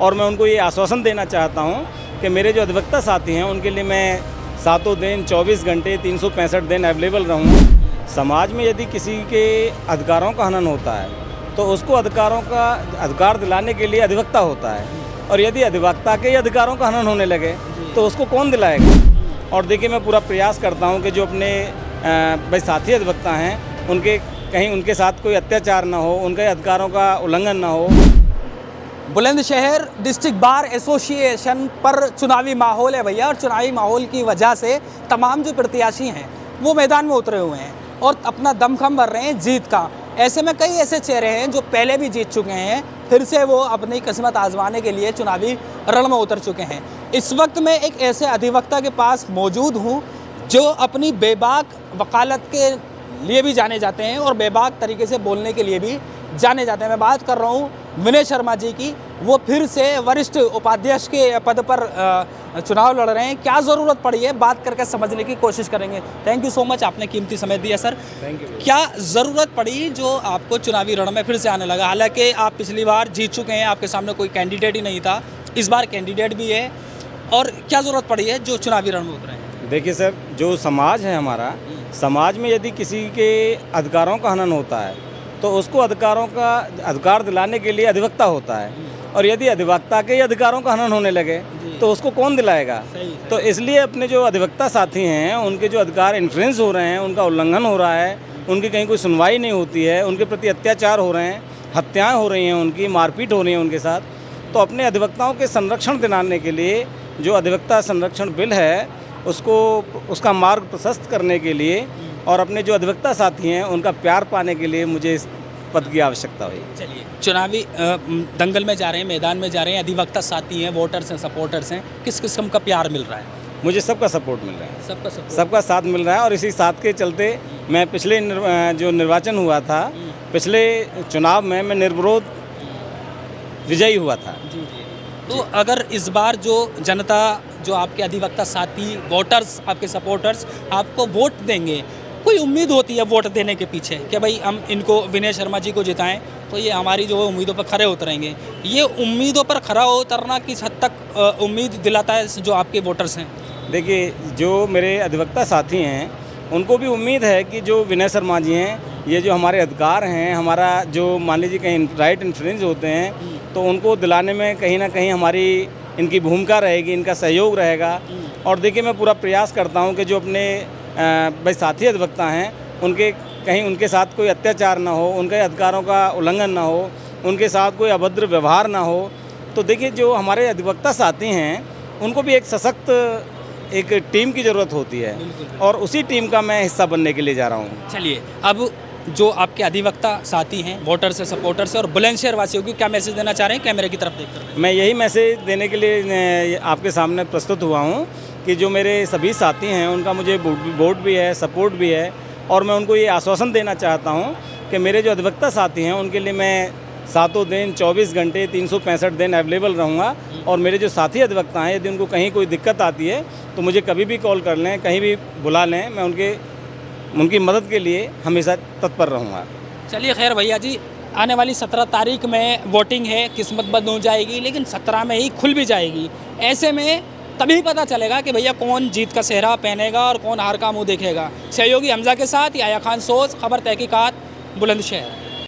और मैं उनको ये आश्वासन देना चाहता हूँ कि मेरे जो अधिवक्ता साथी हैं उनके लिए मैं सातों दिन 24 घंटे 365 दिन अवेलेबल रहूँगा। समाज में यदि किसी के अधिकारों का हनन होता है तो उसको अधिकारों का अधिकार दिलाने के लिए अधिवक्ता होता है, और यदि अधिवक्ता के अधिकारों का हनन होने लगे तो उसको कौन दिलाएगा। और देखिए, मैं पूरा प्रयास करता हूँ कि जो अपने भाई साथी अधिवक्ता हैं उनके कहीं उनके साथ कोई अत्याचार ना हो, उनके अधिकारों का उल्लंघन ना हो। बुलंदशहर डिस्ट्रिक्ट बार एसोसिएशन पर चुनावी माहौल है भैया, और चुनावी माहौल की वजह से तमाम जो प्रत्याशी हैं वो मैदान में उतरे हुए हैं और अपना दमखम भर रहे हैं जीत का। ऐसे में कई ऐसे चेहरे हैं जो पहले भी जीत चुके हैं, फिर से वो अपनी किस्मत आजमाने के लिए चुनावी रण में उतर चुके हैं। इस वक्त मैं एक ऐसे अधिवक्ता के पास मौजूद हूँ जो अपनी बेबाक वकालत के लिए भी जाने जाते हैं और बेबाक तरीके से बोलने के लिए भी जाने जाते हैं। मैं बात कर रहा हूँ विनय शर्मा जी की। वो फिर से वरिष्ठ उपाध्यक्ष के पद पर चुनाव लड़ रहे हैं। क्या ज़रूरत पड़ी है, बात करके समझने की कोशिश करेंगे। थैंक यू सो मच, आपने कीमती समय दिया सर। Thank you. क्या ज़रूरत पड़ी जो आपको चुनावी रण में फिर से आने लगा? हालांकि आप पिछली बार जीत चुके हैं, आपके सामने कोई कैंडिडेट ही नहीं था, इस बार कैंडिडेट भी है, और क्या ज़रूरत पड़ी है जो चुनावी रण में उतरे हैं? देखिए सर, जो समाज है हमारा, समाज में यदि किसी के अधिकारों का हनन होता है तो उसको अधिकारों का अधिकार दिलाने के लिए अधिवक्ता होता है, और यदि अधिवक्ता के अधिकारों का हनन होने लगे तो उसको कौन दिलाएगा। तो इसलिए अपने जो अधिवक्ता साथी हैं उनके जो अधिकार इन्फ्लुएंस हो रहे हैं, उनका उल्लंघन हो रहा है, उनकी कहीं कोई सुनवाई नहीं होती है, उनके प्रति अत्याचार हो रहे हैं, हत्याएँ हो रही हैं, उनकी मारपीट हो रही है उनके साथ। तो अपने अधिवक्ताओं के संरक्षण दिलाने के लिए जो अधिवक्ता संरक्षण बिल है उसका मार्ग प्रशस्त करने के लिए और अपने जो अधिवक्ता साथी हैं उनका प्यार पाने के लिए मुझे इस पद की आवश्यकता हुई। चलिए, चुनावी दंगल में जा रहे हैं, मैदान में जा रहे हैं, अधिवक्ता साथी हैं, वोटर्स हैं, सपोर्टर्स हैं, किस किस्म का प्यार मिल रहा है? मुझे सबका सपोर्ट मिल रहा है, सबका सपोर्ट, सबका साथ मिल रहा है। और इसी साथ के चलते मैं पिछले जो निर्वाचन हुआ था, पिछले चुनाव में मैं निर्विरोध विजयी हुआ था। तो अगर इस बार जो जनता, जो आपके अधिवक्ता साथी, वोटर्स, आपके सपोर्टर्स आपको वोट देंगे, कोई उम्मीद होती है वोट देने के पीछे कि भाई हम इनको विनय शर्मा जी को जिताएं तो ये हमारी जो उम्मीदों पर खरे उतरेंगे? ये उम्मीदों पर खरा उतरना किस हद तक उम्मीद दिलाता है जो आपके वोटर्स हैं? देखिए, जो मेरे अधिवक्ता साथी हैं उनको भी उम्मीद है कि जो विनय शर्मा जी हैं, ये जो हमारे अधिकार हैं, हमारा जो मान लीजिए कहीं राइट इन्फ्लुएंस होते हैं तो उनको दिलाने में कहीं ना कहीं हमारी इनकी भूमिका रहेगी, इनका सहयोग रहेगा। और देखिए, मैं पूरा प्रयास करता हूँ कि जो अपने भाई साथी अधिवक्ता हैं उनके कहीं उनके साथ कोई अत्याचार ना हो, उनके अधिकारों का उल्लंघन ना हो, उनके साथ कोई अभद्र व्यवहार ना हो। तो देखिए, जो हमारे अधिवक्ता साथी हैं उनको भी एक सशक्त एक टीम की ज़रूरत होती है, और उसी टीम का मैं हिस्सा बनने के लिए जा रहा हूँ। चलिए, अब जो आपके अधिवक्ता साथी हैं, वोटर्स से, सपोर्टर्स से और बुलंदशहर वासियों को क्या मैसेज देना चाह रहे हैं कैमरे की तरफ देखकर? मैं यही मैसेज देने के लिए आपके सामने प्रस्तुत हुआ हूँ कि जो मेरे सभी साथी हैं उनका मुझे वोट भी है, सपोर्ट भी है, और मैं उनको ये आश्वासन देना चाहता हूँ कि मेरे जो अधिवक्ता साथी हैं उनके लिए मैं सातों दिन 24 घंटे 365 दिन अवेलेबल रहूँगा। और मेरे जो साथी अधिवक्ता हैं, यदि उनको कहीं कोई दिक्कत आती है तो मुझे कभी भी कॉल कर लें, कहीं भी बुला लें, मैं उनकी मदद के लिए हमेशा तत्पर रहूँगा। चलिए, खैर भैया जी, आने वाली 17 तारीख में वोटिंग है, किस्मत बंद हो जाएगी, लेकिन 17 में ही खुल भी जाएगी। ऐसे में तभी पता चलेगा कि भैया कौन जीत का सेहरा पहनेगा और कौन हार का मुंह देखेगा। सहयोगी हमजा के साथ याया खान सोज, खबर तहकीकात, बुलंदशहर।